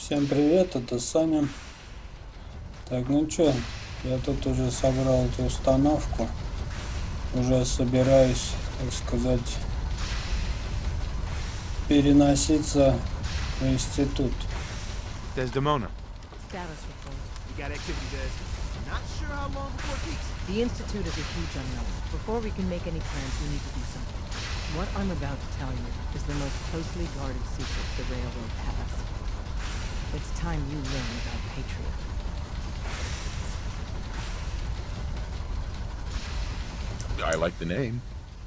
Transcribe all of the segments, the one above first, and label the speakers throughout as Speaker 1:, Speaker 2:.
Speaker 1: Всем привет, это Саня. Так, ну чё, я тут уже собрал эту установку. Уже собираюсь, так сказать, переноситься в институт.
Speaker 2: Desdemona.
Speaker 3: Status report.
Speaker 4: We got activity, Des. Not sure how long before it peaks.
Speaker 3: The Institute is a huge unknown. Before we can make any plans, we need to do something. What I'm about to tell you is the most closely guarded secret the Railroad has. It's time you learn about Patriot.
Speaker 2: I like the name.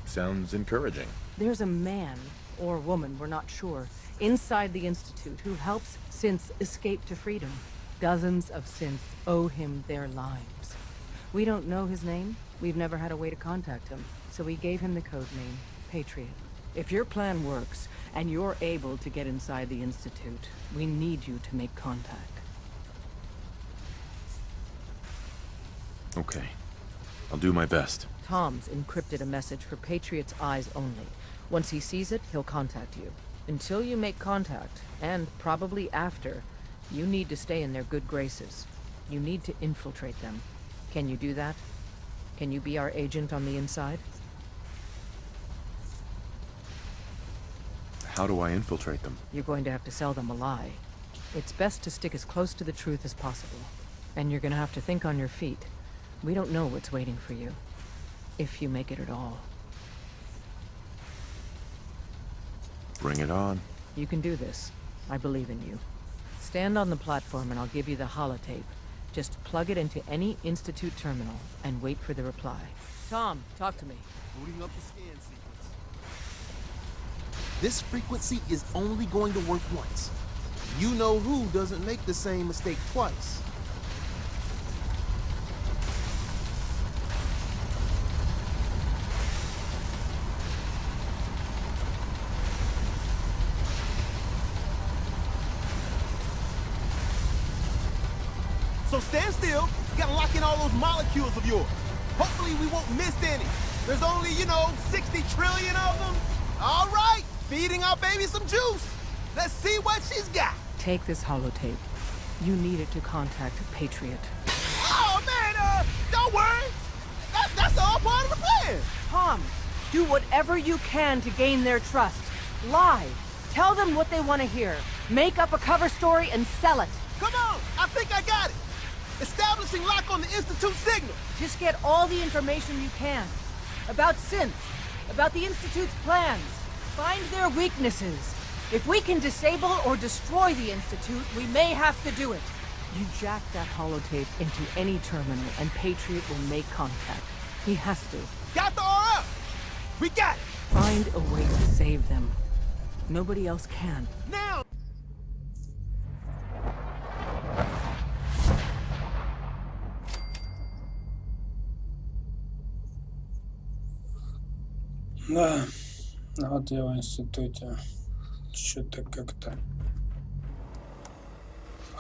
Speaker 2: Sounds encouraging.
Speaker 3: There's a man, or woman, we're not sure, inside the Institute who helps synths escape to freedom. Dozens of synths owe him their lives. We don't know his name. We've never had a way to contact him. So we gave him the code name, Patriot. If your plan works, and you're able to get inside the Institute, we need you to make contact.
Speaker 2: Okay. I'll do my best.
Speaker 3: Tom's encrypted a message for Patriot's eyes only. Once he sees it, he'll contact you. Until you make contact, and probably after, you need to stay in their good graces. You need to infiltrate them. Can you do that? Can you be our agent on the inside?
Speaker 2: How do I infiltrate them?
Speaker 3: You're going to have to sell them a lie. It's best to stick as close to the truth as possible. And you're gonna have to think on your feet. We don't know what's waiting for you. If you make it at all.
Speaker 2: Bring it on.
Speaker 3: You can do this. I believe in you. Stand on the platform and I'll give you the holotape. Just plug it into any Institute terminal and wait for the reply. Tom, talk to me.
Speaker 4: Booting up the scan sequence. This frequency is only going to work once. You know who doesn't make the same mistake twice. So stand still. You gotta lock in all those molecules of yours. Hopefully we won't miss any. There's only, 60 trillion of them. All right, feeding our baby some juice. Let's see what she's got.
Speaker 3: Take this holotape. You need it to contact Patriot.
Speaker 4: Oh, man, don't worry. That's all part of the plan.
Speaker 3: Tom, do whatever you can to gain their trust. Lie. Tell them what they want to hear. Make up a cover story and sell it.
Speaker 4: Come on, I think I got it. Establishing lock on the Institute signal.
Speaker 3: Just get all the information you can. About synths. About the Institute's plans. Find their weaknesses. If we can disable or destroy the Institute, we may have to do it. You jack that holotape into any terminal and Patriot will make contact. He has to.
Speaker 4: Got the RF. We got it.
Speaker 3: Find a way to save them. Nobody else can.
Speaker 4: Now.
Speaker 1: Да, вот я в институте. Что-то как-то...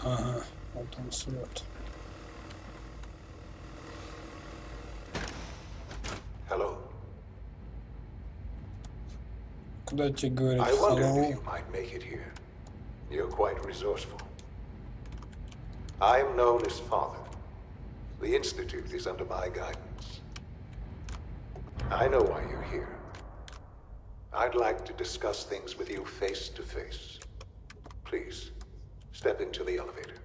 Speaker 1: Ага, вот он слет.
Speaker 5: Hello.
Speaker 1: Куда тебе говорить?
Speaker 5: I wondered if
Speaker 1: Hello?
Speaker 5: you might make it here. You're quite resourceful. I am known as Father. The Institute is under my guidance. I know why you're here. I'd like to discuss things with you face to face. Please, step into the elevator.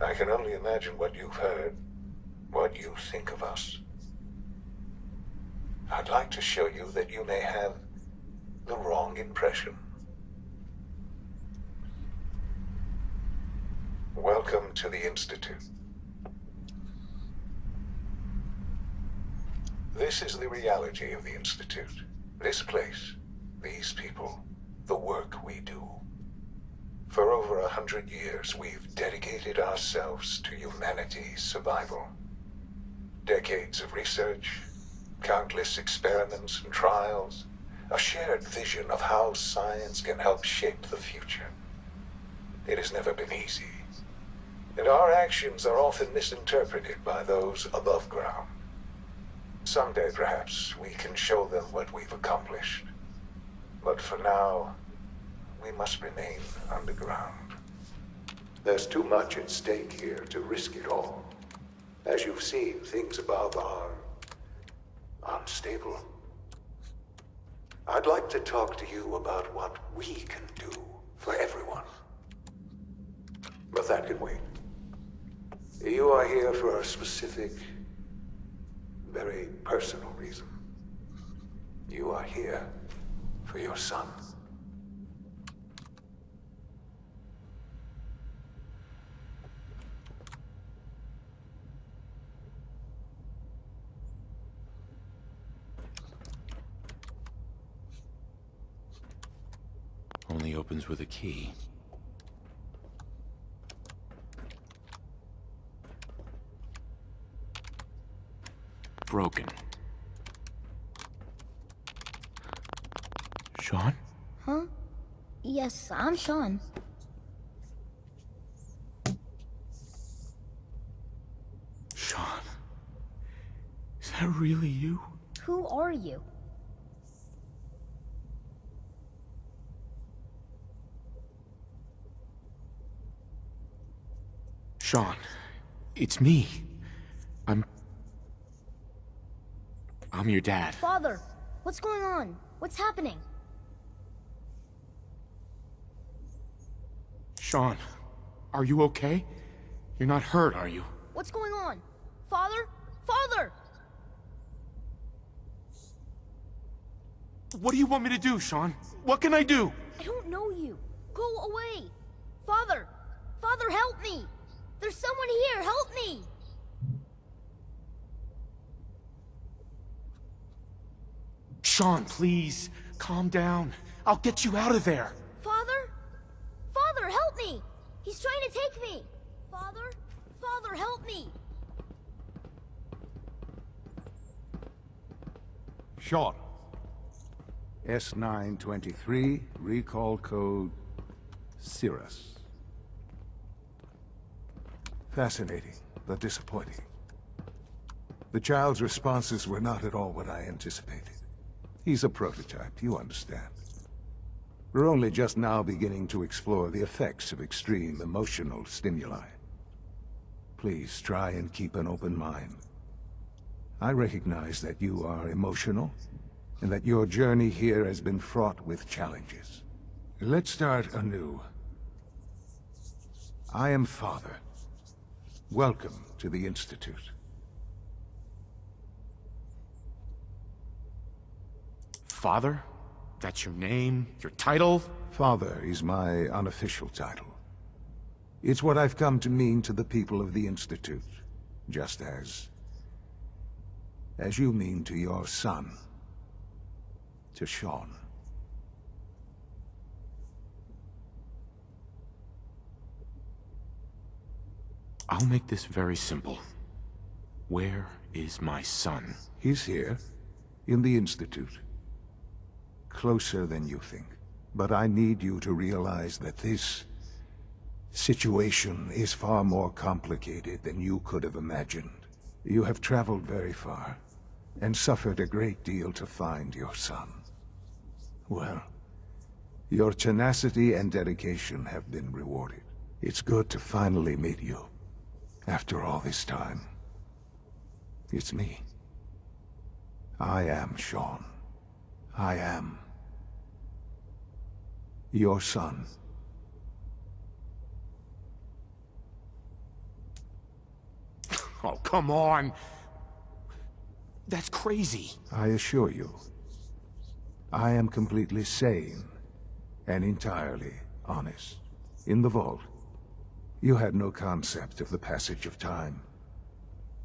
Speaker 5: I can only imagine what you've heard, what you think of us. I'd like to show you that you may have the wrong impression. Welcome to the Institute. This is the reality of the Institute. This place, these people, the work we do. For over 100 years, we've dedicated ourselves to humanity's survival. Decades of research, countless experiments and trials, a shared vision of how science can help shape the future. It has never been easy, and our actions are often misinterpreted by those above ground. Someday, perhaps, we can show them what we've accomplished. But for now, we must remain underground. There's too much at stake here to risk it all. As you've seen, things above are unstable. I'd like to talk to you about what we can do for everyone. But that can wait. You are here for a specific, very personal reason. You are here for your son.
Speaker 2: Only opens with a key. Broken. Sean?
Speaker 6: Huh? Yes, I'm Sean.
Speaker 2: Sean? Is that really you?
Speaker 6: Who are you?
Speaker 2: Sean, it's me. I'm your dad.
Speaker 6: Father, what's going on? What's happening?
Speaker 2: Sean, are you okay? You're not hurt, are you?
Speaker 6: What's going on? Father? Father!
Speaker 2: What do you want me to do, Sean? What can I do?
Speaker 6: I don't know you. Go away. Father! Father, help me! There's someone here, help me!
Speaker 2: Sean, please, calm down. I'll get you out of there.
Speaker 6: Father? Father, help me! He's trying to take me! Father? Father, help me!
Speaker 7: Sean. S923, recall code Cirrus. Fascinating, but disappointing. The child's responses were not at all what I anticipated. He's a prototype, you understand. We're only just now beginning to explore the effects of extreme emotional stimuli. Please try and keep an open mind. I recognize that you are emotional, and that your journey here has been fraught with challenges. Let's start anew. I am Father. Welcome to the Institute.
Speaker 2: Father? That's your name? Your title?
Speaker 7: Father is my unofficial title. It's what I've come to mean to the people of the Institute, just as you mean to your son, to Sean.
Speaker 2: I'll make this very simple. Where is my son?
Speaker 7: He's here, in the Institute. Closer than you think. But I need you to realize that this situation is far more complicated than you could have imagined. You have traveled very far, and suffered a great deal to find your son. Well, your tenacity and dedication have been rewarded. It's good to finally meet you, after all this time. It's me. I am Sean. I am your son.
Speaker 2: Oh, come on! That's crazy.
Speaker 7: I assure you, I am completely sane and entirely honest. In the vault, you had no concept of the passage of time.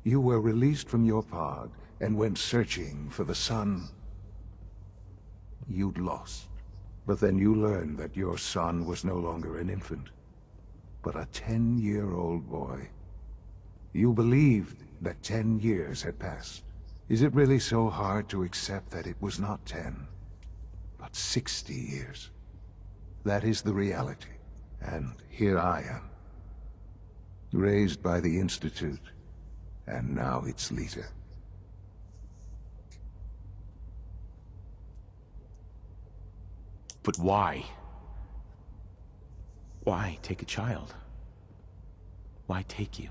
Speaker 7: You were released from your pod and went searching for the son you'd lost. But then you learned that your son was no longer an infant, but a 10-year-old boy. You believed that 10 years had passed. Is it really so hard to accept that it was not 10, But 60 years. That is the reality. And here I am. Raised by the Institute, and now its leader.
Speaker 2: But why? Why take a child? Why take you?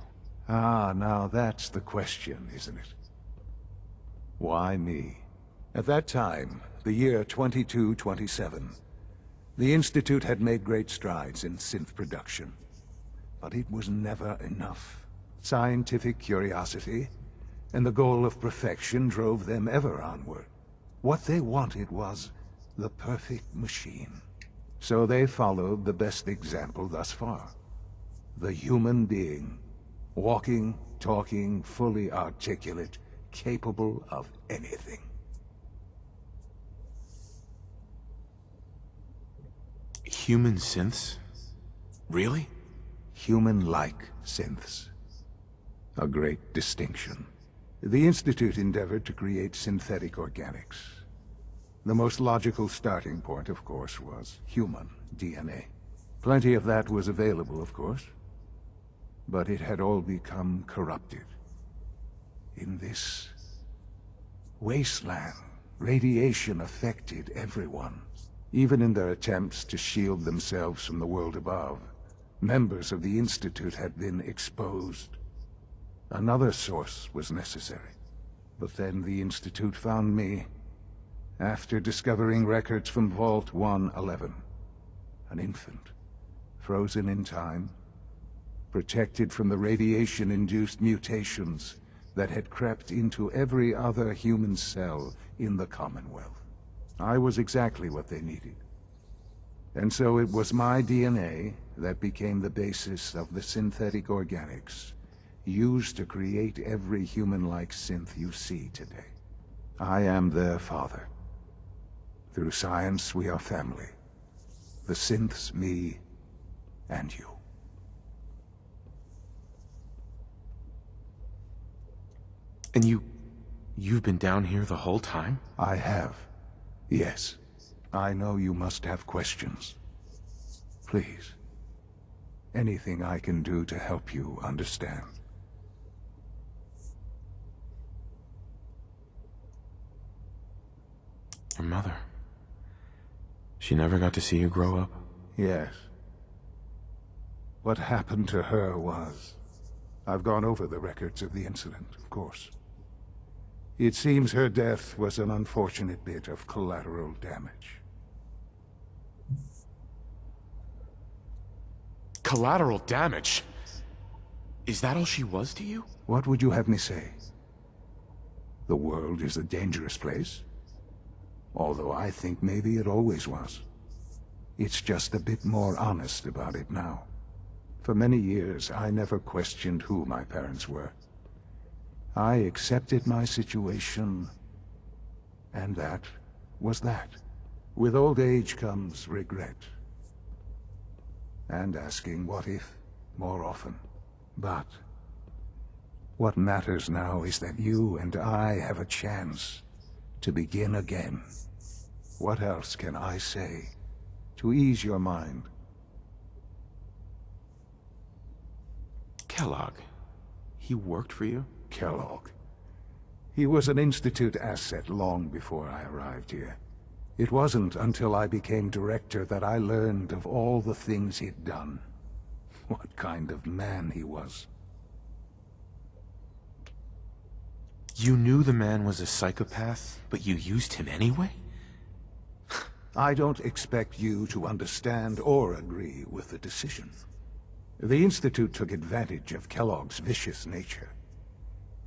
Speaker 7: Ah, now that's the question, isn't it? Why me? At that time, the year 2227, the Institute had made great strides in synth production. But it was never enough. Scientific curiosity and the goal of perfection drove them ever onward. What they wanted was the perfect machine. So they followed the best example thus far. The human being. Walking, talking, fully articulate, capable of anything.
Speaker 2: Human synths? Really?
Speaker 7: Human-like synths. A great distinction. The Institute endeavored to create synthetic organics. The most logical starting point, of course, was human DNA. Plenty of that was available, of course. But it had all become corrupted. In this wasteland, radiation affected everyone. Even in their attempts to shield themselves from the world above, members of the Institute had been exposed. Another source was necessary. But then the Institute found me, after discovering records from Vault 111. An infant, frozen in time, protected from the radiation-induced mutations that had crept into every other human cell in the Commonwealth. I was exactly what they needed. And so it was my DNA that became the basis of the synthetic organics used to create every human-like synth you see today. I am their father. Through science, we are family. The synths, me, and you.
Speaker 2: And you've been down here the whole time?
Speaker 7: I have. Yes. I know you must have questions. Please. Anything I can do to help you understand.
Speaker 2: Your mother. She never got to see you grow up?
Speaker 7: Yes. What happened to her was... I've gone over the records of the incident, of course. It seems her death was an unfortunate bit of collateral damage.
Speaker 2: Collateral damage? Is that all she was to you?
Speaker 7: What would you have me say? The world is a dangerous place? Although I think maybe it always was. It's just a bit more honest about it now. For many years, I never questioned who my parents were. I accepted my situation, and that was that. With old age comes regret. And asking what if more often. But what matters now is that you and I have a chance to begin again. What else can I say to ease your mind?
Speaker 2: Kellogg. He worked for you?
Speaker 7: Kellogg. He was an Institute asset long before I arrived here. It wasn't until I became director that I learned of all the things he'd done. What kind of man he was.
Speaker 2: You knew the man was a psychopath, but you used him anyway?
Speaker 7: I don't expect you to understand or agree with the decision. The Institute took advantage of Kellogg's vicious nature.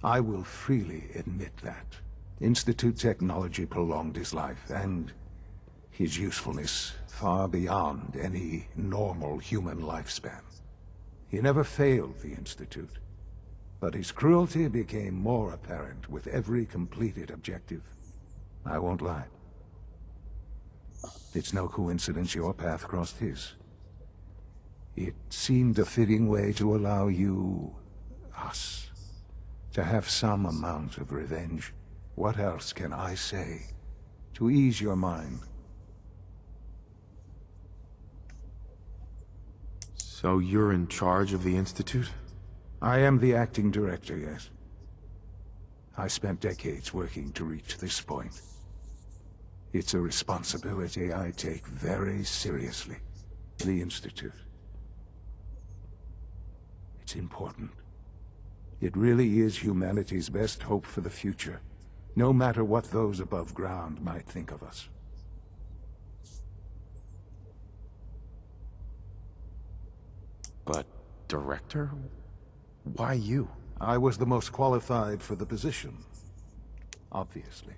Speaker 7: I will freely admit that. Institute technology prolonged his life, and his usefulness far beyond any normal human lifespan. He never failed the Institute, but his cruelty became more apparent with every completed objective. I won't lie. It's no coincidence your path crossed his. It seemed a fitting way to allow you, us, to have some amount of revenge. What else can I say to ease your mind?
Speaker 2: So you're in charge of the Institute?
Speaker 7: I am the acting director, yes. I spent decades working to reach this point. It's a responsibility I take very seriously. The Institute. It's important. It really is humanity's best hope for the future, no matter what those above ground might think of us.
Speaker 2: But, Director? Why you?
Speaker 7: I was the most qualified for the position, obviously.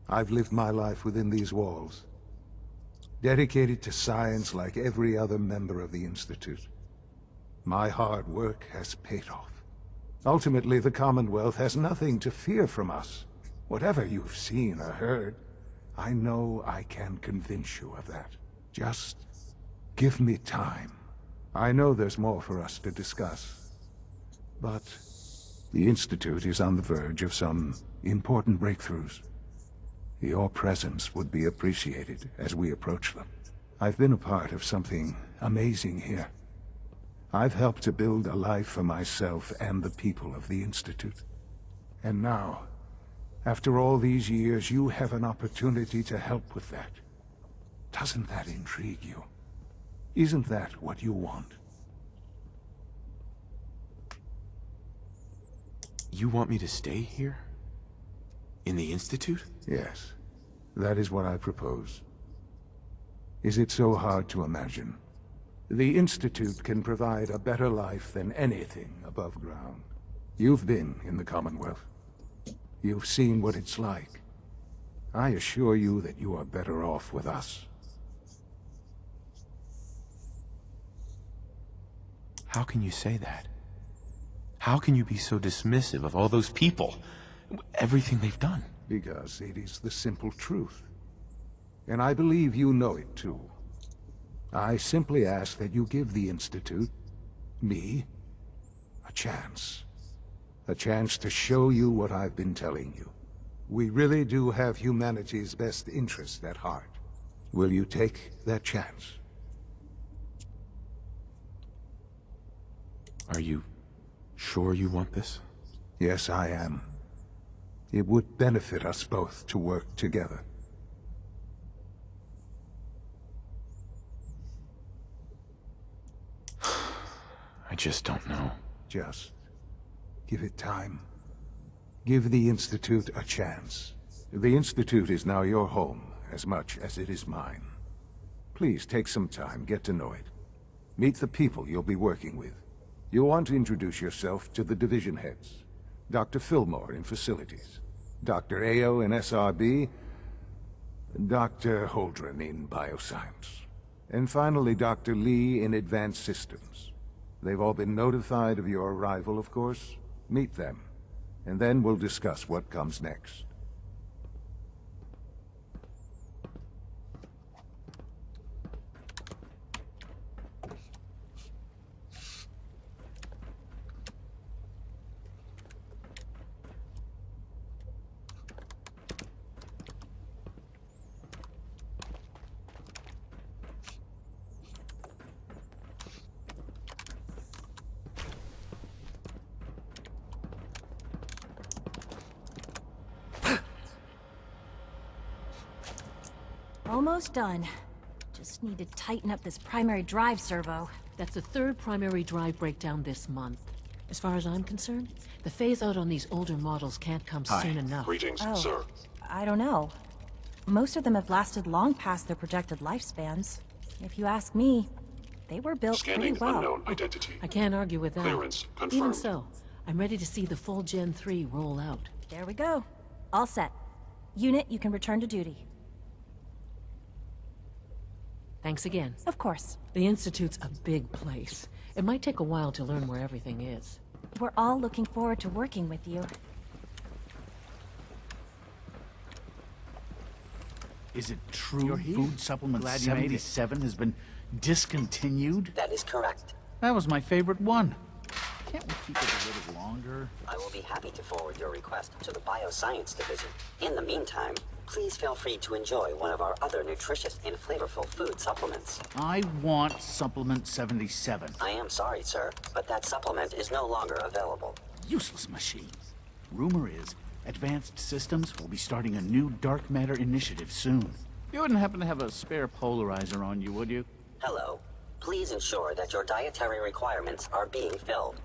Speaker 7: I've lived my life within these walls, dedicated to science like every other member of the Institute. My hard work has paid off. Ultimately, the Commonwealth has nothing to fear from us. Whatever you've seen or heard, I know I can convince you of that. Just give me time. I know there's more for us to discuss, but the Institute is on the verge of some important breakthroughs. Your presence would be appreciated as we approach them. I've been a part of something amazing here. I've helped to build a life for myself and the people of the Institute. And now, after all these years, you have an opportunity to help with that. Doesn't that intrigue you? Isn't that what you want?
Speaker 2: You want me to stay here? In the Institute?
Speaker 7: Yes, that is what I propose. Is it so hard to imagine? The Institute can provide a better life than anything above ground. You've been in the Commonwealth. You've seen what it's like. I assure you that you are better off with us.
Speaker 2: How can you say that? How can you be so dismissive of all those people? Everything they've done?
Speaker 7: Because it is the simple truth. And I believe you know it too. I simply ask that you give the Institute, me, a chance. A chance to show you what I've been telling you. We really do have humanity's best interest at heart. Will you take that chance?
Speaker 2: Are you sure you want this?
Speaker 7: Yes, I am. It would benefit us both to work together.
Speaker 2: I just don't know.
Speaker 7: Just give it time. Give the Institute a chance. The Institute is now your home as much as it is mine. Please take some time, get to know it. Meet the people you'll be working with. You'll want to introduce yourself to the division heads. Dr. Fillmore in Facilities, Dr. Ayo in SRB, Dr. Holdren in Bioscience, and finally Dr. Lee in Advanced Systems. They've all been notified of your arrival, of course. Meet them, and then we'll discuss what comes next.
Speaker 8: Almost done. Just need to tighten up this primary drive servo.
Speaker 9: That's the third primary drive breakdown this month. As far as I'm concerned, the phase-out on these older models can't come soon enough.
Speaker 10: Greetings,
Speaker 8: Oh,
Speaker 10: sir.
Speaker 8: I don't know. Most of them have lasted long past their projected lifespans. If you ask me, they were built
Speaker 10: Scanning
Speaker 8: pretty well.
Speaker 10: unknown identity.
Speaker 9: I can't argue with that.
Speaker 10: Clearance confirmed.
Speaker 9: Even so, I'm ready to see the full Gen 3 roll out.
Speaker 8: There we go. All set. Unit, you can return to duty.
Speaker 9: Thanks again.
Speaker 8: Of course.
Speaker 9: The Institute's a big place. It might take a while to learn where everything is.
Speaker 8: We're all looking forward to working with you.
Speaker 11: Is it true
Speaker 12: You're here.
Speaker 11: food supplement
Speaker 12: Glad you made it.
Speaker 11: 77 has been discontinued?
Speaker 12: That is correct.
Speaker 11: That was my favorite one. Can't we keep it a little longer?
Speaker 12: I will be happy to forward your request to the Bioscience Division. In the meantime,
Speaker 10: please feel free to enjoy one of our other nutritious and flavorful food supplements.
Speaker 11: I want supplement 77.
Speaker 10: I am sorry, sir, but that supplement is no longer available.
Speaker 11: Useless machine. Rumor is, Advanced Systems will be starting a new dark matter initiative soon. You wouldn't happen to have a spare polarizer on you, would you?
Speaker 10: Hello. Please ensure that your dietary requirements are being filled.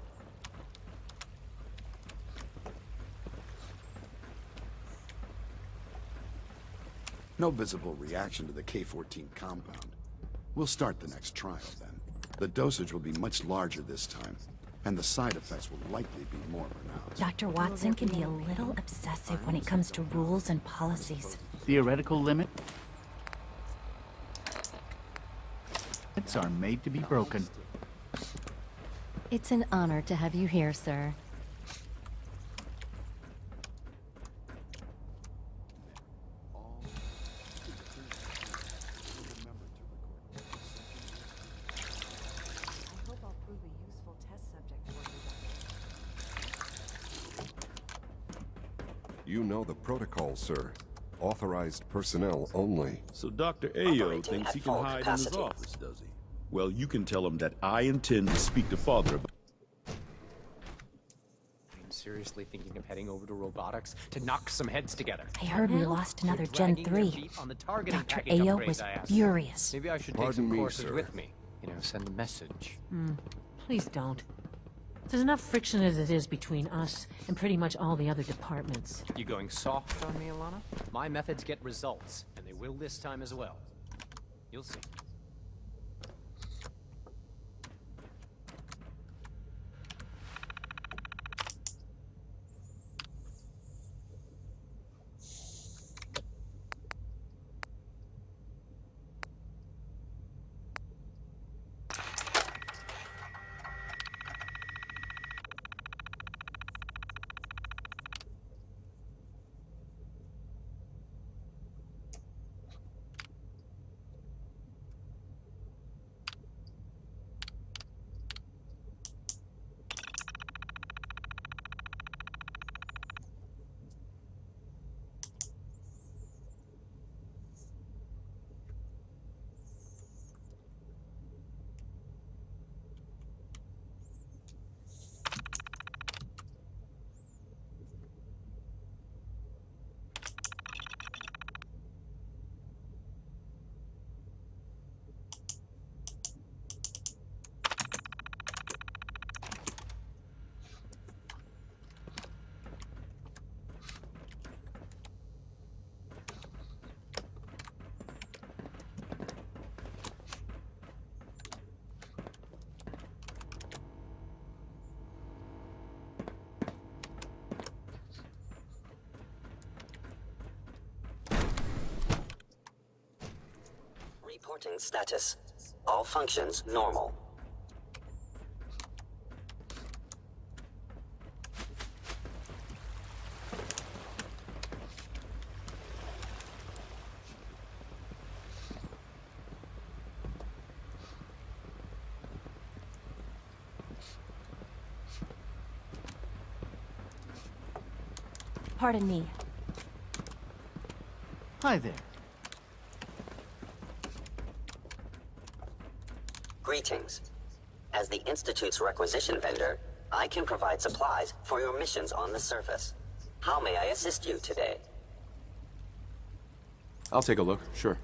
Speaker 12: No visible reaction to the K-14 compound. We'll start the next trial then. The dosage will be much larger this time, and the side effects will likely be more pronounced.
Speaker 8: Dr. Watson can be a little obsessive when it comes to rules and policies.
Speaker 11: Theoretical limits are made to be broken.
Speaker 13: It's an honor to have you here, sir.
Speaker 14: You know the protocol, sir. Authorized personnel only.
Speaker 15: So Dr. Ayo thinks he can hide in his office, does he? Well, you can tell him that I intend to speak to Father about...
Speaker 16: I'm seriously thinking of heading over to robotics to knock some heads together.
Speaker 8: I heard we lost another Gen 3. Dr. Ayo was furious.
Speaker 16: Maybe I should take some courses with me. You know, send a message.
Speaker 9: Please don't. There's enough friction as it is between us and pretty much all the other departments.
Speaker 16: You going soft on me, Alana? My methods get results, and they will this time as well. You'll see.
Speaker 10: Reporting status. All functions normal.
Speaker 8: Pardon me.
Speaker 11: Hi there.
Speaker 10: Greetings. As the Institute's requisition vendor, I can provide supplies for your missions on the surface. How may I assist you today?
Speaker 2: I'll take a look, sure.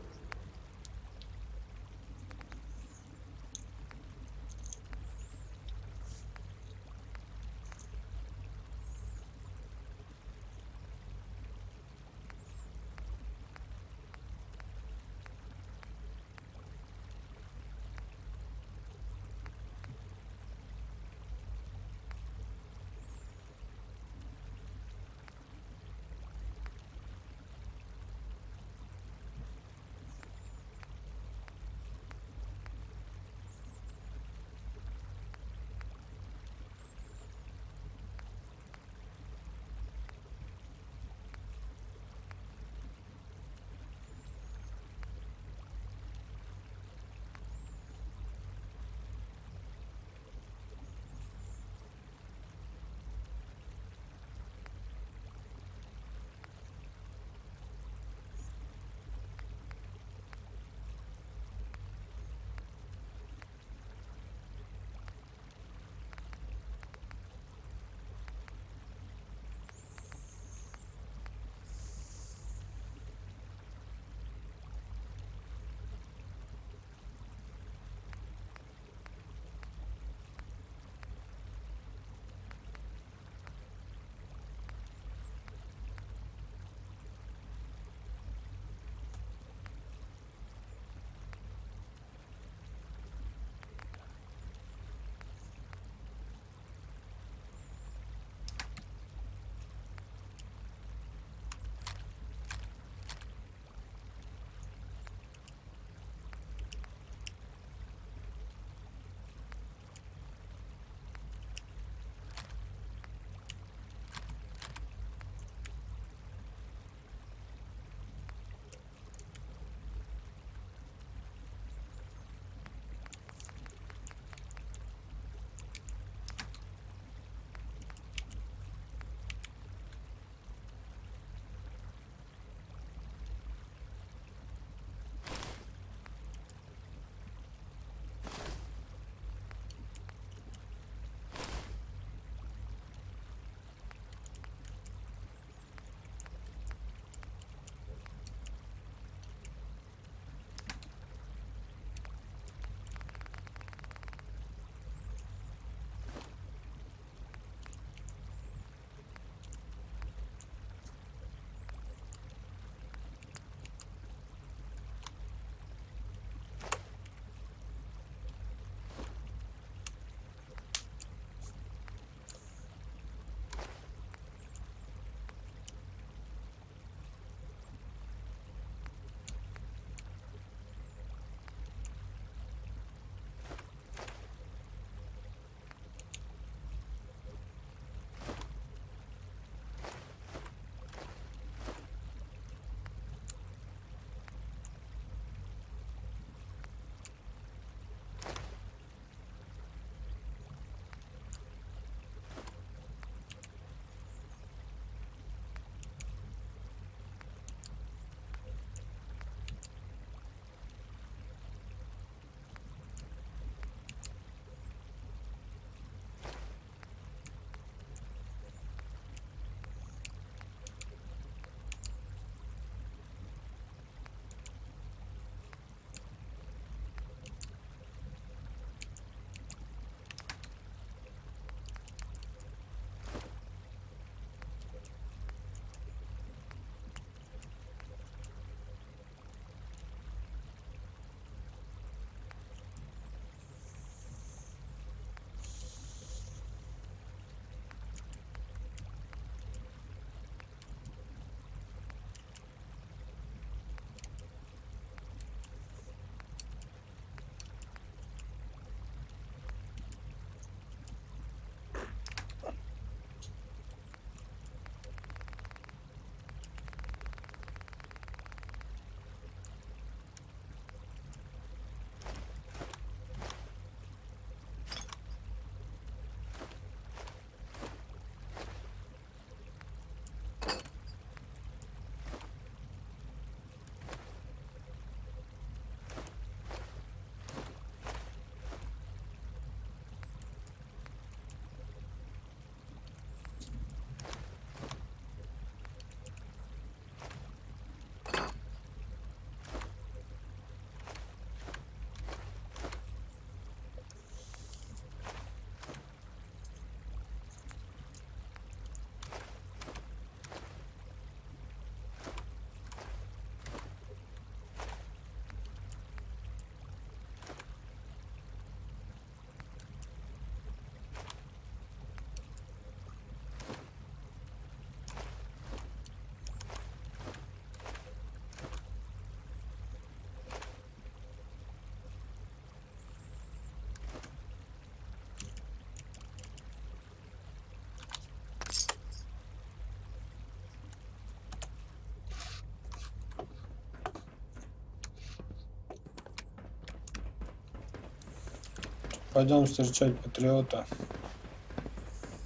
Speaker 1: Пойдем встречать патриота.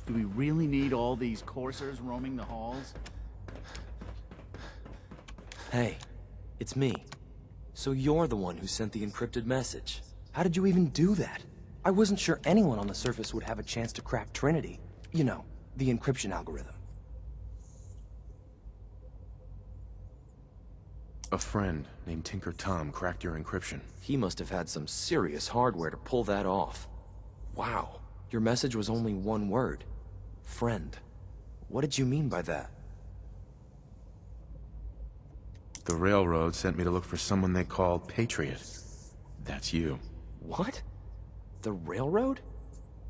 Speaker 11: Do we really need all these coursers roaming the halls?
Speaker 17: Hey, it's me. So you're the one who sent the encrypted message. How did you even do that? I wasn't sure anyone on the surface would have a chance to crack Trinity. You know, the encryption algorithm.
Speaker 2: A friend named Tinker Tom cracked your encryption.
Speaker 17: He must have had some serious hardware to pull that off. Wow, your message was only one word. Friend. What did you mean by that?
Speaker 2: The railroad sent me to look for someone they called Patriot. That's you.
Speaker 17: What? The railroad?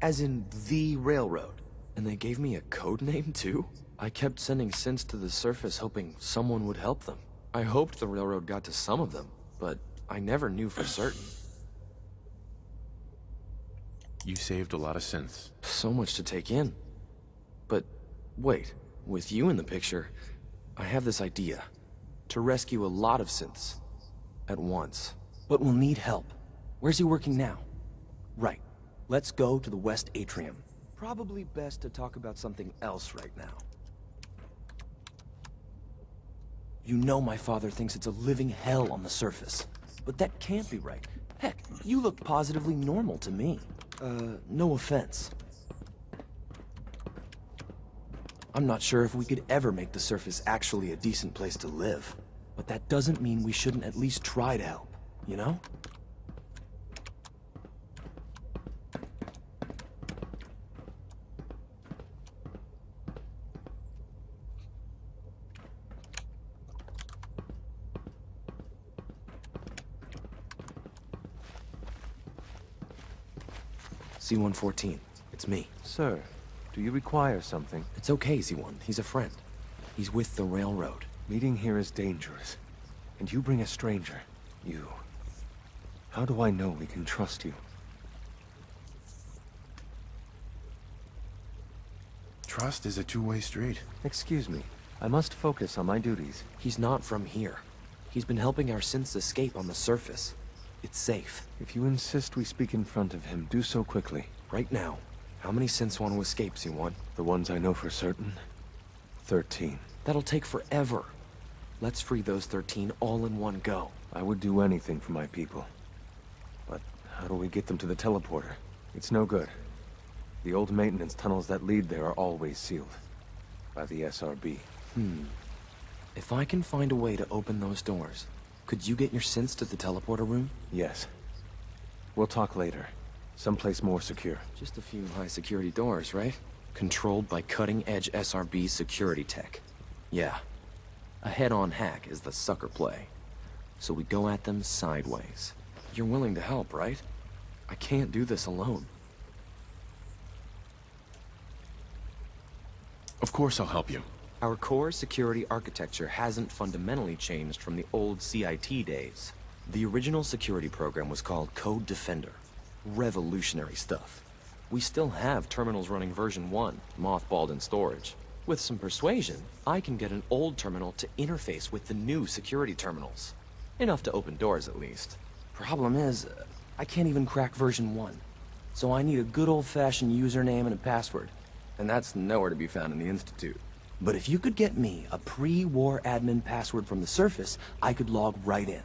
Speaker 17: As in the railroad? And they gave me a code name too? I kept sending synths to the surface hoping someone would help them. I hoped the railroad got to some of them, but I never knew for certain.
Speaker 2: You saved a lot of synths.
Speaker 17: So much to take in. But wait, with you in the picture, I have this idea. To rescue a lot of synths. At once. But we'll need help. Where's he working now? Right. Let's go to the West Atrium. Probably best to talk about something else right now. You know my father thinks it's a living hell on the surface. But that can't be right. Heck, you look positively normal to me. No offense. I'm not sure if we could ever make the surface actually a decent place to live. But that doesn't mean we shouldn't at least try to help, you know? C-114, it's me.
Speaker 18: Sir, do you require something?
Speaker 17: It's okay, Z-1. He's a friend. He's with the railroad.
Speaker 18: Meeting here is dangerous. And you bring a stranger. You. How do I know we can trust you?
Speaker 2: Trust is a two-way street.
Speaker 18: Excuse me. I must focus on my duties.
Speaker 17: He's not from here. He's been helping our synths escape on the surface. It's safe.
Speaker 18: If you insist we speak in front of him, do so quickly.
Speaker 17: Right now. How many synths want to escape, C1?
Speaker 18: The ones I know for certain. 13.
Speaker 17: That'll take forever. Let's free those 13 all in one go.
Speaker 18: I would do anything for my people. But how do we get them to the teleporter? It's no good. The old maintenance tunnels that lead there are always sealed. By the SRB.
Speaker 17: If I can find a way to open those doors, could you get your synths to the teleporter room?
Speaker 18: Yes. We'll talk later. Someplace more secure.
Speaker 17: Just a few high-security doors, right? Controlled by cutting-edge SRB security tech. Yeah. A head-on hack is the sucker play. So we go at them sideways. You're willing to help, right? I can't do this alone.
Speaker 2: Of course I'll help you.
Speaker 17: Our core security architecture hasn't fundamentally changed from the old CIT days. The original security program was called Code Defender. Revolutionary stuff. We still have terminals running version 1, mothballed in storage. With some persuasion, I can get an old terminal to interface with the new security terminals. Enough to open doors, at least. Problem is, I can't even crack version 1. So I need a good old-fashioned username and a password. And that's nowhere to be found in the Institute. But if you could get me a pre-war admin password from the surface, I could log right in.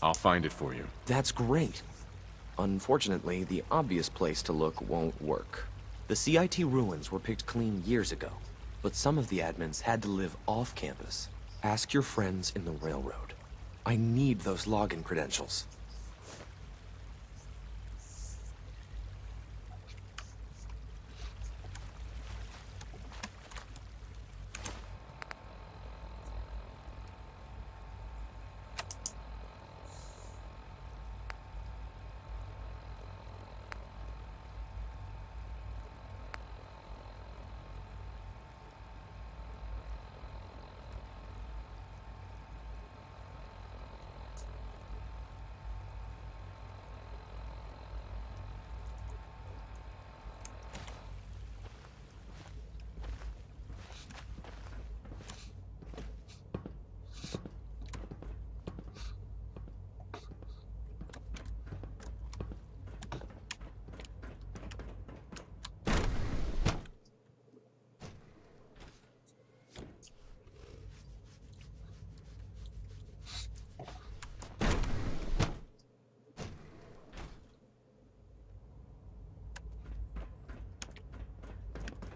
Speaker 2: I'll find it for you.
Speaker 17: That's great. Unfortunately, the obvious place to look won't work. The CIT ruins were picked clean years ago, but some of the admins had to live off campus. Ask your friends in the railroad. I need those login credentials.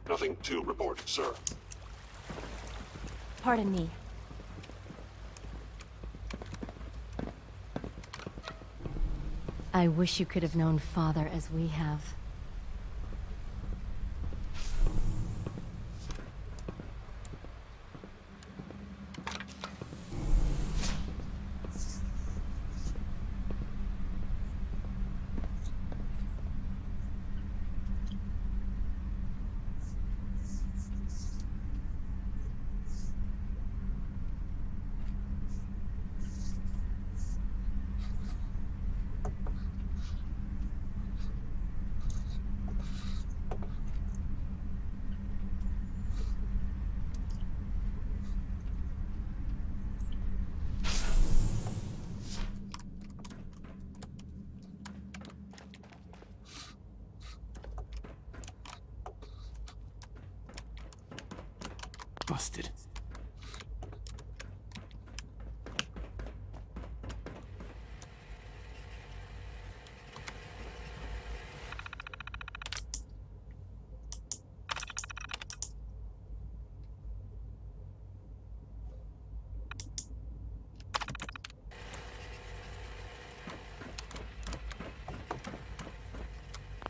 Speaker 19: Nothing to report, sir.
Speaker 8: Pardon me.
Speaker 13: I wish you could have known Father as we have.
Speaker 2: Busted.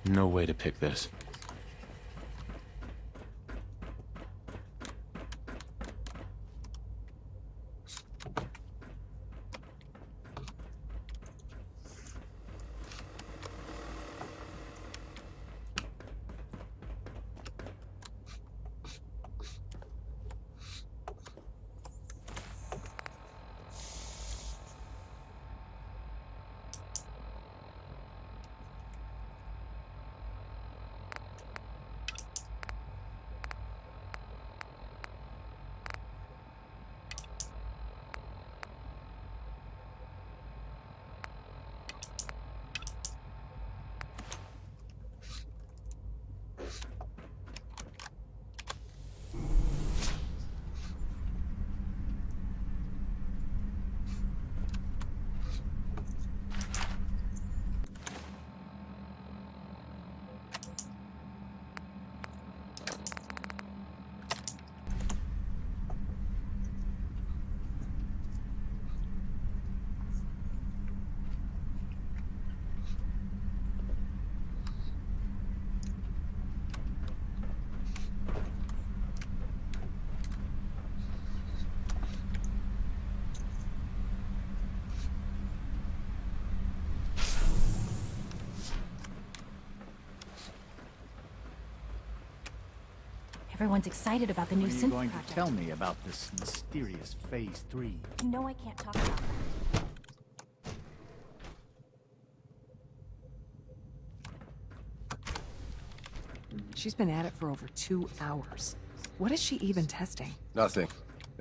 Speaker 2: No way to pick this.
Speaker 8: Everyone's excited about the new
Speaker 11: What are you
Speaker 8: synth
Speaker 11: going
Speaker 8: project.
Speaker 11: to tell me about this mysterious Phase 3?
Speaker 8: You know I can't talk about that.
Speaker 3: She's been at it for over 2 hours. What is she even testing?
Speaker 14: Nothing.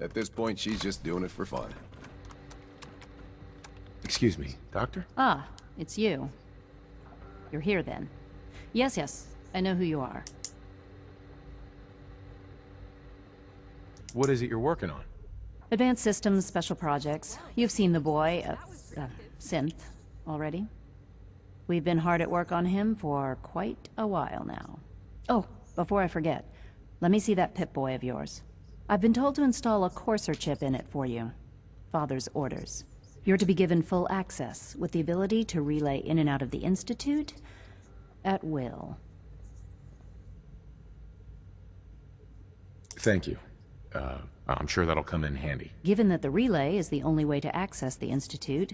Speaker 14: At this point, she's just doing it for fun.
Speaker 2: Excuse me, Doctor?
Speaker 20: Ah, it's you. You're here then. Yes, I know who you are.
Speaker 2: What is it you're working on?
Speaker 20: Advanced Systems Special Projects. You've seen the boy, Synth, already. We've been hard at work on him for quite a while now. Oh, before I forget, let me see that Pip-Boy of yours. I've been told to install a courser chip in it for you. Father's orders. You're to be given full access, with the ability to relay in and out of the Institute at will.
Speaker 2: Thank you. I'm sure that'll come in handy.
Speaker 20: Given that the relay is the only way to access the Institute,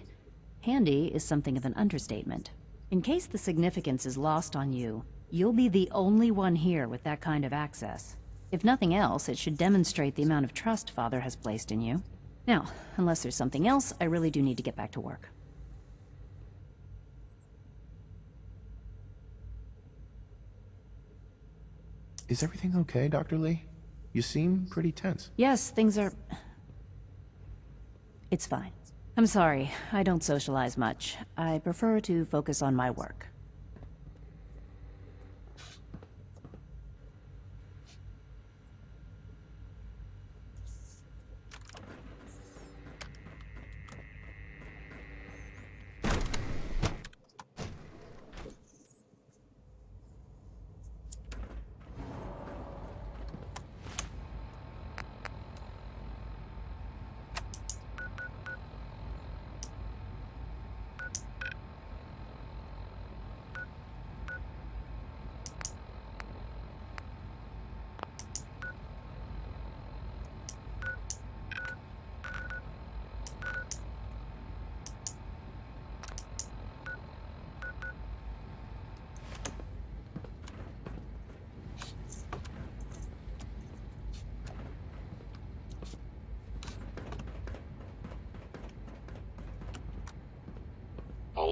Speaker 20: handy is something of an understatement. In case the significance is lost on you, you'll be the only one here with that kind of access. If nothing else, it should demonstrate the amount of trust Father has placed in you. Now, unless there's something else, I really do need to get back to work.
Speaker 2: Is everything okay, Dr. Lee? You seem pretty tense.
Speaker 20: Yes, things are... It's fine. I'm sorry, I don't socialize much. I prefer to focus on my work.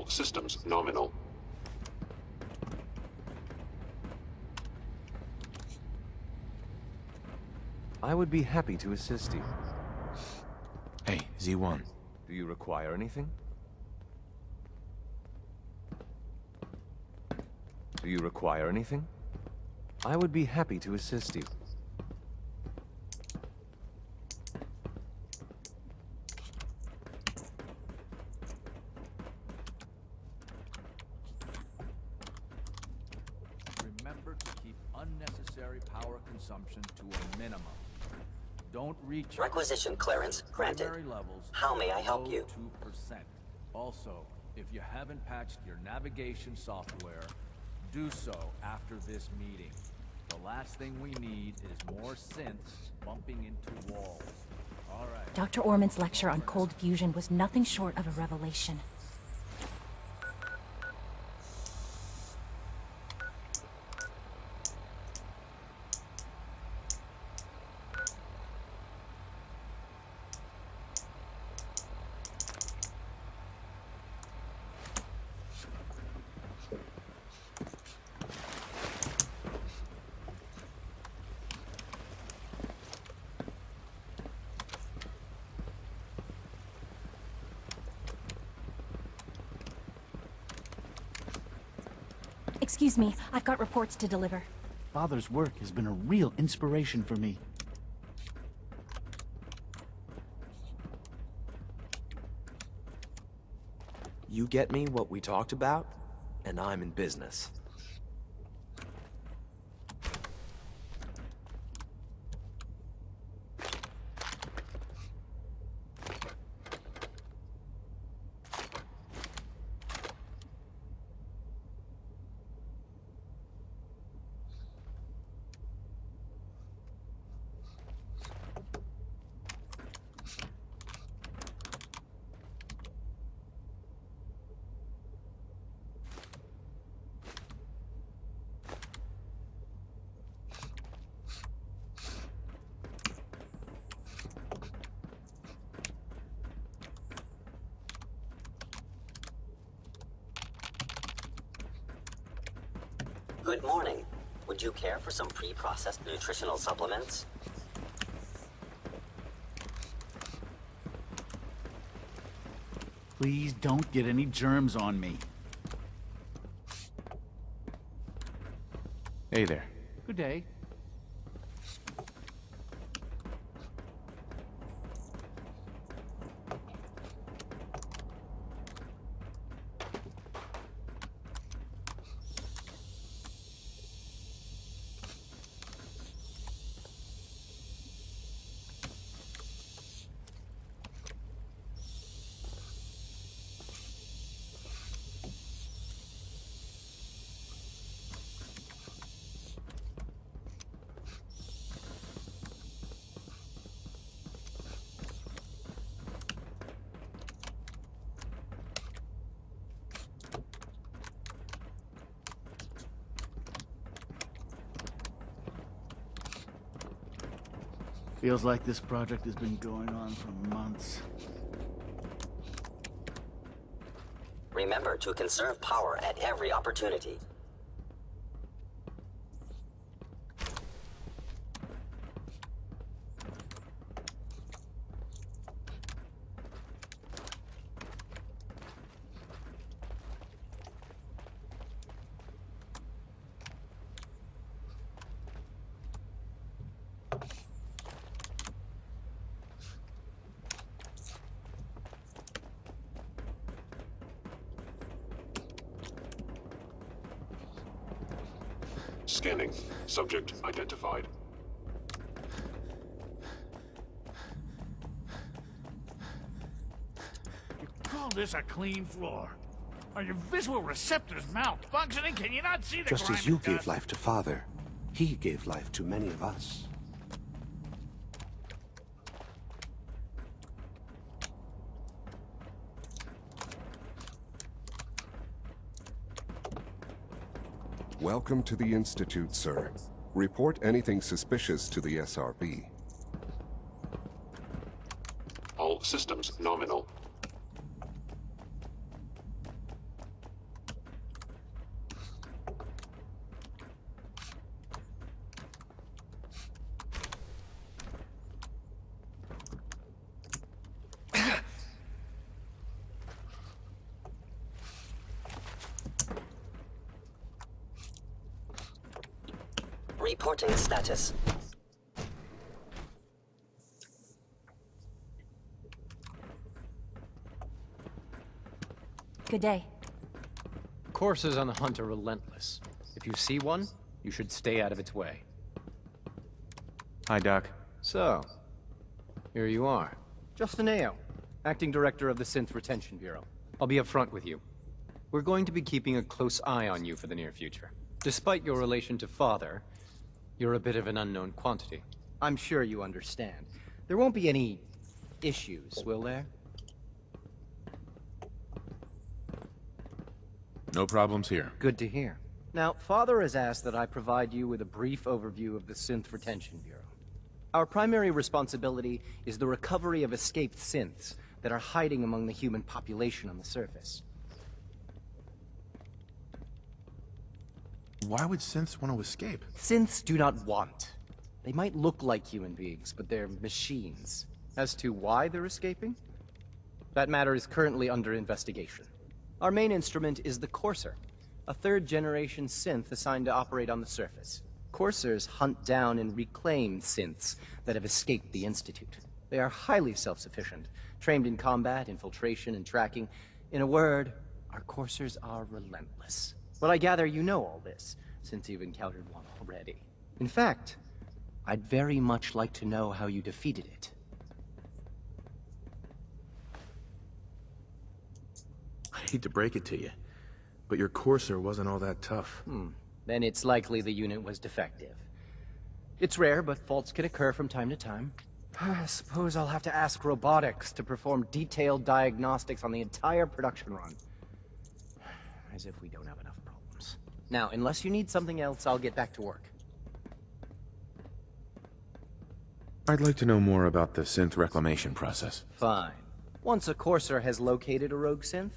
Speaker 15: All systems nominal.
Speaker 18: I would be happy to assist you.
Speaker 17: Hey, Z1.
Speaker 18: Do you require anything? Do you require anything? I would be happy to assist you.
Speaker 19: Remember to keep unnecessary power consumption to a minimum. Don't reach
Speaker 10: Requisition clearance granted.
Speaker 19: primary levels.
Speaker 10: How may I help you?
Speaker 19: 2%. Also, if you haven't patched your navigation software, do so after this meeting. The last thing we need is more synths bumping into walls. All right.
Speaker 8: Dr. Orman's lecture on cold fusion was nothing short of a revelation. Excuse me, I've got reports to deliver.
Speaker 11: Father's work has been a real inspiration for me.
Speaker 17: You get me what we talked about, and I'm in business.
Speaker 10: Good morning. Would you care for some pre-processed nutritional supplements?
Speaker 11: Please don't get any germs on me.
Speaker 17: Hey there.
Speaker 11: Good day. Feels like this project has been going on for months.
Speaker 10: Remember to conserve power at every opportunity.
Speaker 15: Scanning. Subject identified.
Speaker 11: You call this a clean floor? Are your visual receptors malfunctioning? Can you not see the
Speaker 21: Just
Speaker 11: grime
Speaker 21: as you
Speaker 11: and
Speaker 21: gave
Speaker 11: dust?
Speaker 21: life to Father, he gave life to many of us.
Speaker 14: Welcome to the Institute, sir. Report anything suspicious to the SRB.
Speaker 15: All systems nominal.
Speaker 10: Reporting status.
Speaker 8: Good day.
Speaker 16: Coursers on the hunt are relentless. If you see one, you should stay out of its way.
Speaker 17: Hi, Doc.
Speaker 16: So, here you are. Justin Ayo, Acting Director of the Synth Retention Bureau. I'll be upfront with you. We're going to be keeping a close eye on you for the near future. Despite your relation to Father, you're a bit of an unknown quantity. I'm sure you understand. There won't be any issues, will there?
Speaker 2: No problems here.
Speaker 16: Good to hear. Now, Father has asked that I provide you with a brief overview of the Synth Retention Bureau. Our primary responsibility is the recovery of escaped synths that are hiding among the human population on the surface.
Speaker 2: Why would synths want to escape?
Speaker 16: Synths do not want. They might look like human beings, but they're machines. As to why they're escaping? That matter is currently under investigation. Our main instrument is the Courser, a third-generation synth assigned to operate on the surface. Coursers hunt down and reclaim synths that have escaped the Institute. They are highly self-sufficient, trained in combat, infiltration, and tracking. In a word, our Coursers are relentless. But I gather you know all this, since you've encountered one already. In fact, I'd very much like to know how you defeated it.
Speaker 17: I hate to break it to you, but your Courser wasn't all that tough.
Speaker 16: Then it's likely the unit was defective. It's rare, but faults can occur from time to time. I suppose I'll have to ask robotics to perform detailed diagnostics on the entire production run. As if we don't have enough problems. Now, unless you need something else, I'll get back to work.
Speaker 17: I'd like to know more about the synth reclamation process.
Speaker 16: Fine. Once a Courser has located a rogue synth,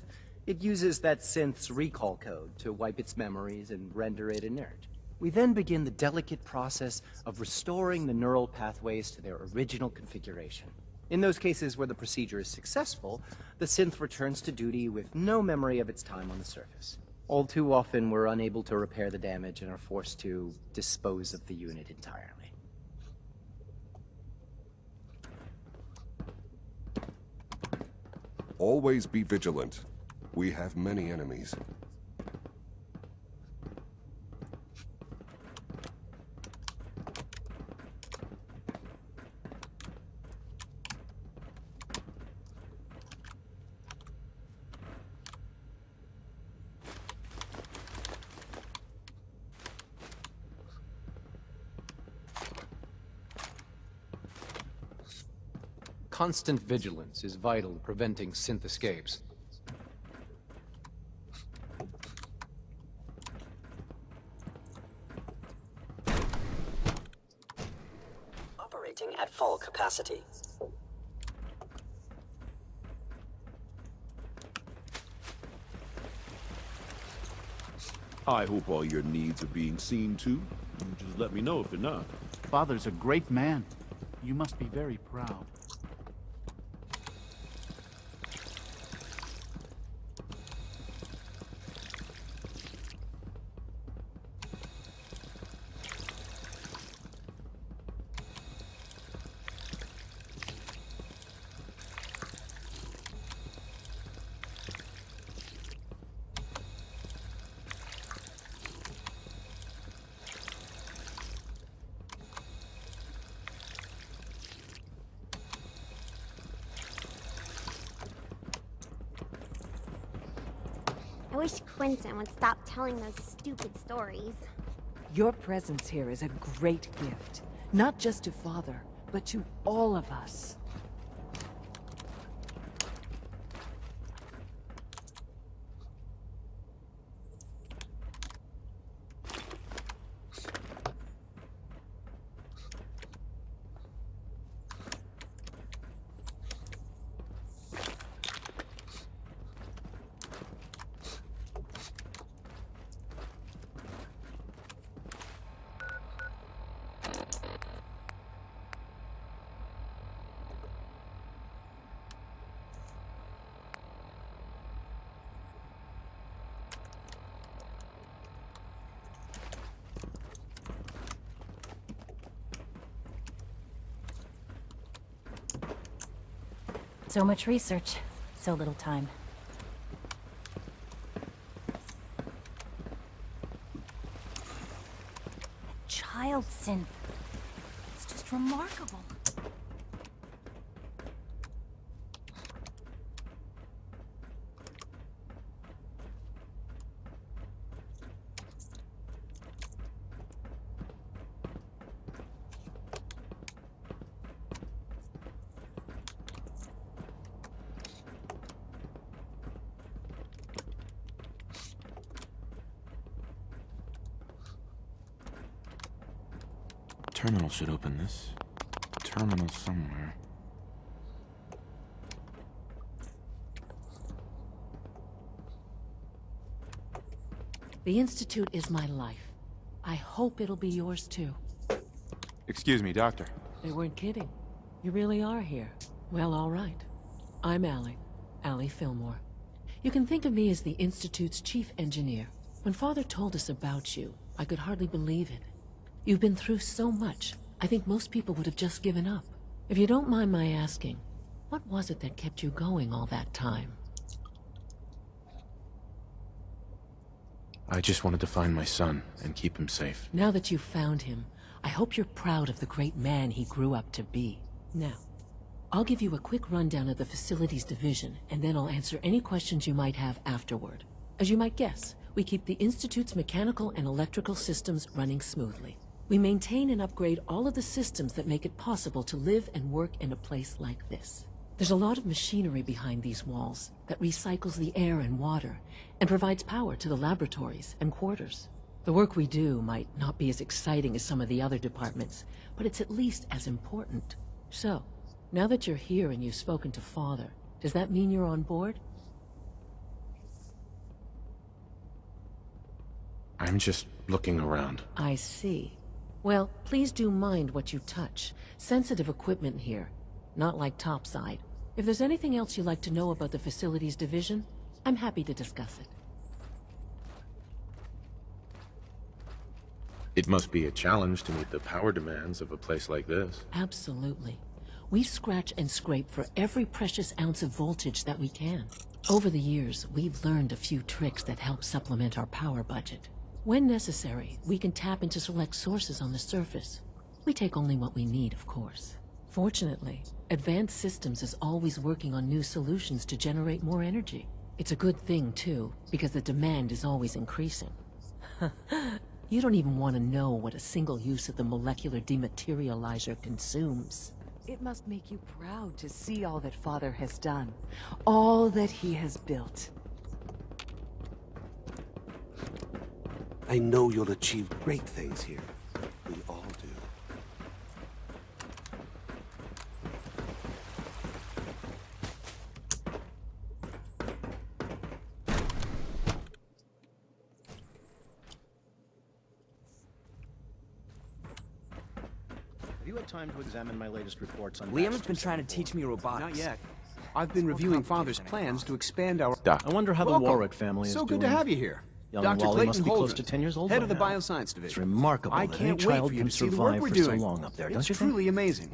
Speaker 16: it uses that synth's recall code to wipe its memories and render it inert. We then begin the delicate process of restoring the neural pathways to their original configuration. In those cases where the procedure is successful, the synth returns to duty with no memory of its time on the surface. All too often, we're unable to repair the damage and are forced to dispose of the unit entirely.
Speaker 14: Always be vigilant. We have many enemies.
Speaker 16: Constant vigilance is vital to preventing synth escapes.
Speaker 10: Operating at full capacity.
Speaker 15: I hope all your needs are being seen to. You just let me know if they're not.
Speaker 11: Father's a great man. You must be very proud.
Speaker 6: I wish Quentin would stop telling those stupid stories.
Speaker 3: Your presence here is a great gift. Not just to Father, but to all of us.
Speaker 8: So much research, so little time. Child synth. It's just remarkable.
Speaker 2: Terminal should open this. Terminal somewhere.
Speaker 9: The Institute is my life. I hope it'll be yours too.
Speaker 2: Excuse me, Doctor.
Speaker 9: They weren't kidding. You really are here. Well, all right. I'm Allie Fillmore. You can think of me as the Institute's chief engineer. When Father told us about you, I could hardly believe it. You've been through so much, I think most people would have just given up. If you don't mind my asking, what was it that kept you going all that time?
Speaker 2: I just wanted to find my son and keep him safe.
Speaker 9: Now that you've found him, I hope you're proud of the great man he grew up to be. Now, I'll give you a quick rundown of the Facilities Division, and then I'll answer any questions you might have afterward. As you might guess, we keep the Institute's mechanical and electrical systems running smoothly. We maintain and upgrade all of the systems that make it possible to live and work in a place like this. There's a lot of machinery behind these walls that recycles the air and water and provides power to the laboratories and quarters. The work we do might not be as exciting as some of the other departments, but it's at least as important. So, now that you're here and you've spoken to Father, does that mean you're on board?
Speaker 2: I'm just looking around.
Speaker 9: I see. Well, please do mind what you touch. Sensitive equipment here, not like topside. If there's anything else you'd like to know about the Facilities Division, I'm happy to discuss it.
Speaker 2: It must be a challenge to meet the power demands of a place like this.
Speaker 9: Absolutely. We scratch and scrape for every precious ounce of voltage that we can. Over the years, we've learned a few tricks that help supplement our power budget. When necessary, we can tap into select sources on the surface. We take only what we need, of course. Fortunately, Advanced Systems is always working on new solutions to generate more energy. It's a good thing, too, because the demand is always increasing. You don't even want to know what a single use of the molecular dematerializer consumes.
Speaker 3: It must make you proud to see all that Father has done. All that he has built.
Speaker 21: I know you'll achieve great things here. We all do.
Speaker 16: Have you had time to examine my latest reports on...
Speaker 4: Liam's been trying to teach me robotics.
Speaker 16: Not yet.
Speaker 4: I've been reviewing Father's plans to expand our...
Speaker 16: I wonder how the Warwick family is
Speaker 4: so
Speaker 16: doing.
Speaker 4: good to have you here.
Speaker 16: Young
Speaker 4: Dr.
Speaker 16: Wally
Speaker 4: Clayton
Speaker 16: must be
Speaker 4: Holden,
Speaker 16: close to 10 years old
Speaker 4: head
Speaker 16: by
Speaker 4: of the
Speaker 16: now.
Speaker 4: Bioscience Division.
Speaker 16: It's remarkable
Speaker 4: I
Speaker 16: that
Speaker 4: can't
Speaker 16: any
Speaker 4: wait
Speaker 16: child
Speaker 4: for you
Speaker 16: can
Speaker 4: to see the work
Speaker 16: survive
Speaker 4: we're
Speaker 16: for so
Speaker 4: doing.
Speaker 16: long up there, don't
Speaker 4: It's
Speaker 16: you think?
Speaker 4: truly amazing.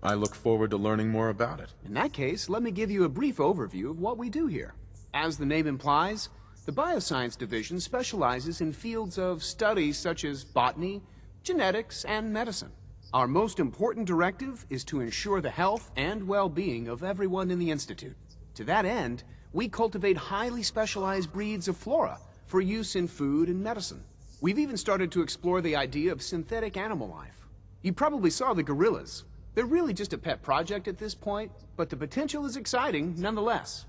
Speaker 2: I look forward to learning more about it.
Speaker 4: In that case, let me give you a brief overview of what we do here. As the name implies, the Bioscience Division specializes in fields of study such as botany, genetics, and medicine. Our most important directive is to ensure the health and well-being of everyone in the Institute. To that end, we cultivate highly specialized breeds of flora for use in food and medicine. We've even started to explore the idea of synthetic animal life. You probably saw the gorillas. They're really just a pet project at this point, but the potential is exciting nonetheless.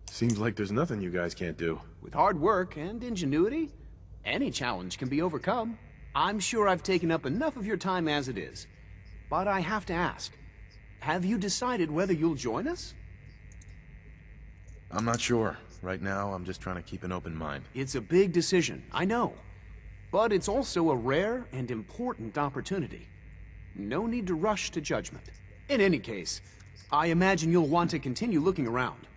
Speaker 2: Seems like there's nothing you guys can't do.
Speaker 4: With hard work and ingenuity, any challenge can be overcome. I'm sure I've taken up enough of your time as it is. But I have to ask, have you decided whether you'll join us?
Speaker 2: I'm not sure. Right now, I'm just trying to keep an open mind.
Speaker 4: It's a big decision, I know. But it's also a rare and important opportunity. No need to rush to judgment. In any case, I imagine you'll want to continue looking around.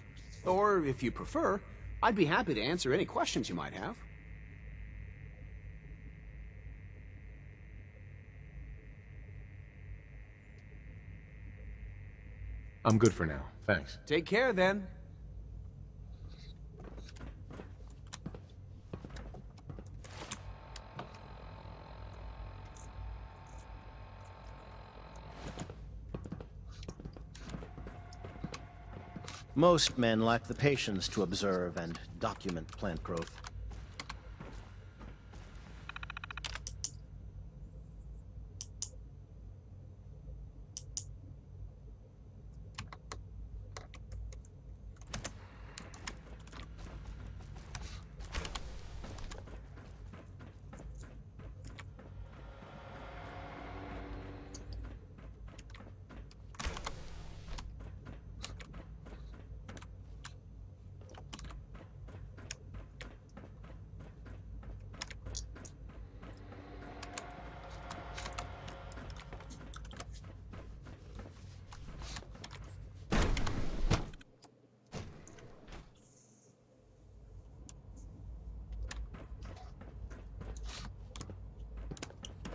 Speaker 4: Or, if you prefer, I'd be happy to answer any questions you might have.
Speaker 18: I'm good for now, thanks.
Speaker 4: Take care, then.
Speaker 5: Most men lack the patience to observe and document plant growth.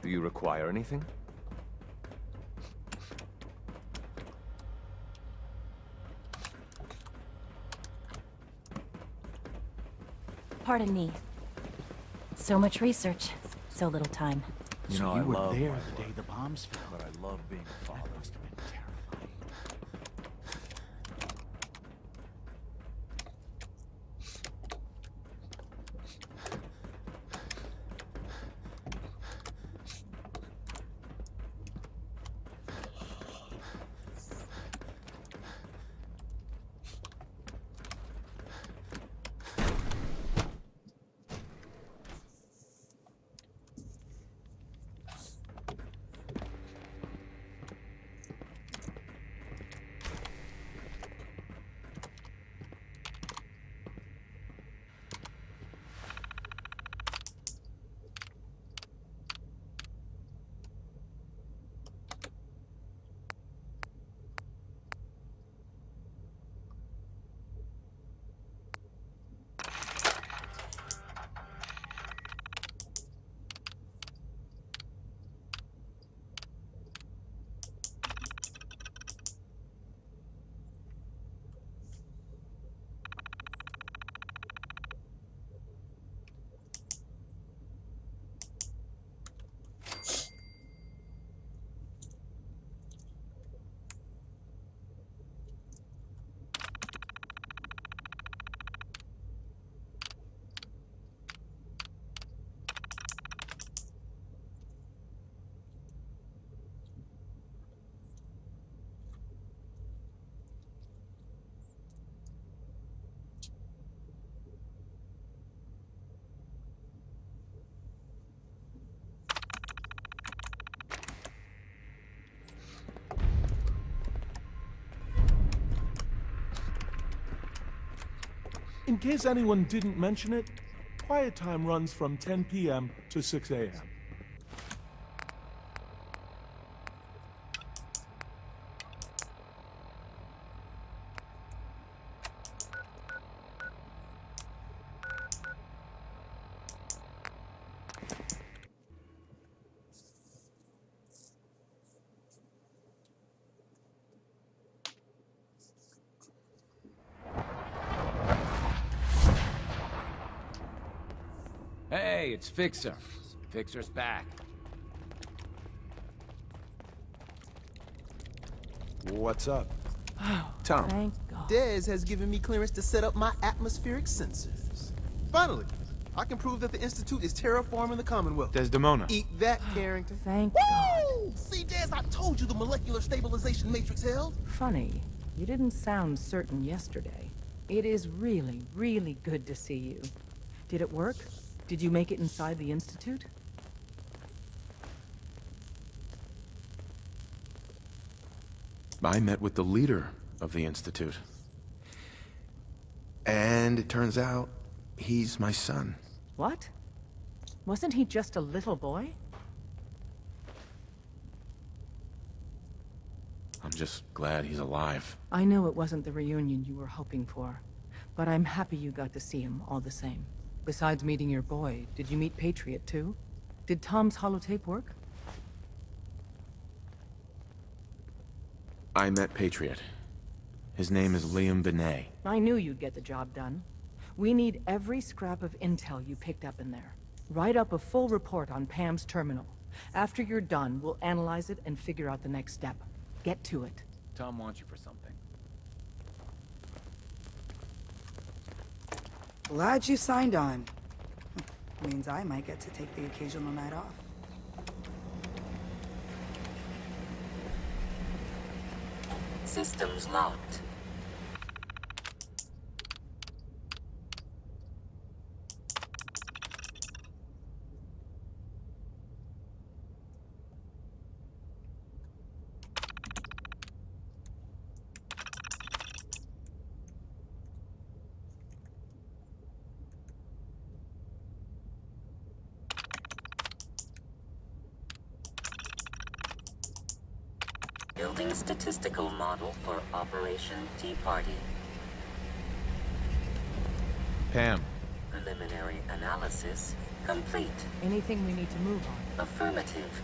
Speaker 18: Do you require anything?
Speaker 8: Pardon me. So much research, so little time.
Speaker 11: You know, you were there the day the bombs fell.
Speaker 19: But I love being a father.
Speaker 11: That must have been terrifying.
Speaker 22: In case anyone didn't mention it, quiet time runs from 10 p.m. to 6 a.m.
Speaker 23: Hey, it's Fixer. Fixer's back.
Speaker 24: What's up?
Speaker 23: Tom.
Speaker 20: Thank God.
Speaker 24: Dez has given me clearance to set up my atmospheric sensors. Finally, I can prove that the Institute is terraforming the Commonwealth.
Speaker 18: Desdemona.
Speaker 24: Eat that, Carrington.
Speaker 3: Thank
Speaker 24: Woo! See, Dez, I told you the molecular stabilization matrix held.
Speaker 3: Funny, you didn't sound certain yesterday. It is really, really good to see you. Did it work? Did you make it inside the Institute?
Speaker 2: I met with the leader of the Institute. And it turns out, he's my son.
Speaker 3: What? Wasn't he just a little boy?
Speaker 2: I'm just glad he's alive.
Speaker 3: I know it wasn't the reunion you were hoping for. But I'm happy you got to see him all the same. Besides meeting your boy, did you meet Patriot too? Did Tom's holotape work?
Speaker 2: I met Patriot. His name is Liam Benet.
Speaker 3: I knew you'd get the job done. We need every scrap of intel you picked up in there. Write up a full report on Pam's terminal. After you're done, we'll analyze it and figure out the next step. Get to it.
Speaker 19: Tom wants you for something.
Speaker 1: Glad you signed on. Means I might get to take the occasional night off.
Speaker 10: Systems locked. Building statistical model for Operation Tea Party.
Speaker 2: Pam.
Speaker 10: Preliminary analysis complete.
Speaker 3: Anything we need to move on?
Speaker 10: Affirmative.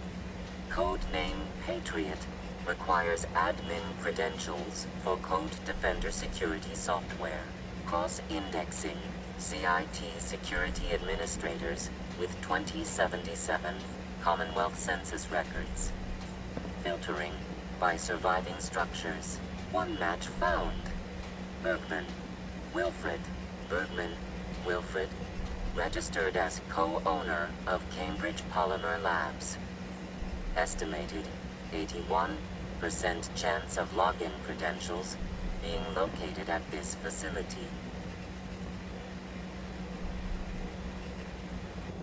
Speaker 10: Codename Patriot requires admin credentials for Code Defender security software. Cross-indexing CIT security administrators with 2077 Commonwealth Census records. Filtering by surviving structures. One match found. Bergman. Wilfred. Bergman. Wilfred. Registered as co-owner of Cambridge Polymer Labs. Estimated 81% chance of login credentials being located at this facility.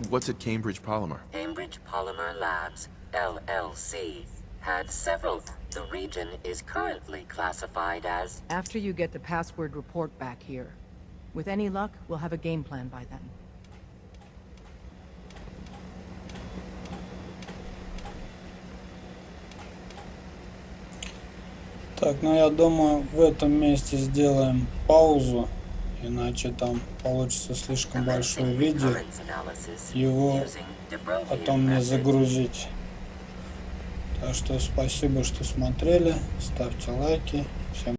Speaker 2: What's at Cambridge Polymer?
Speaker 10: Cambridge Polymer Labs, LLC, had several. The region is currently classified as...
Speaker 3: After you get the password report back here. With any luck, we'll have a game plan by then.
Speaker 7: Так, ну я думаю, в этом месте сделаем паузу, иначе там получится слишком большое видео, его потом не загрузить. Так что спасибо, что смотрели, ставьте лайки, всем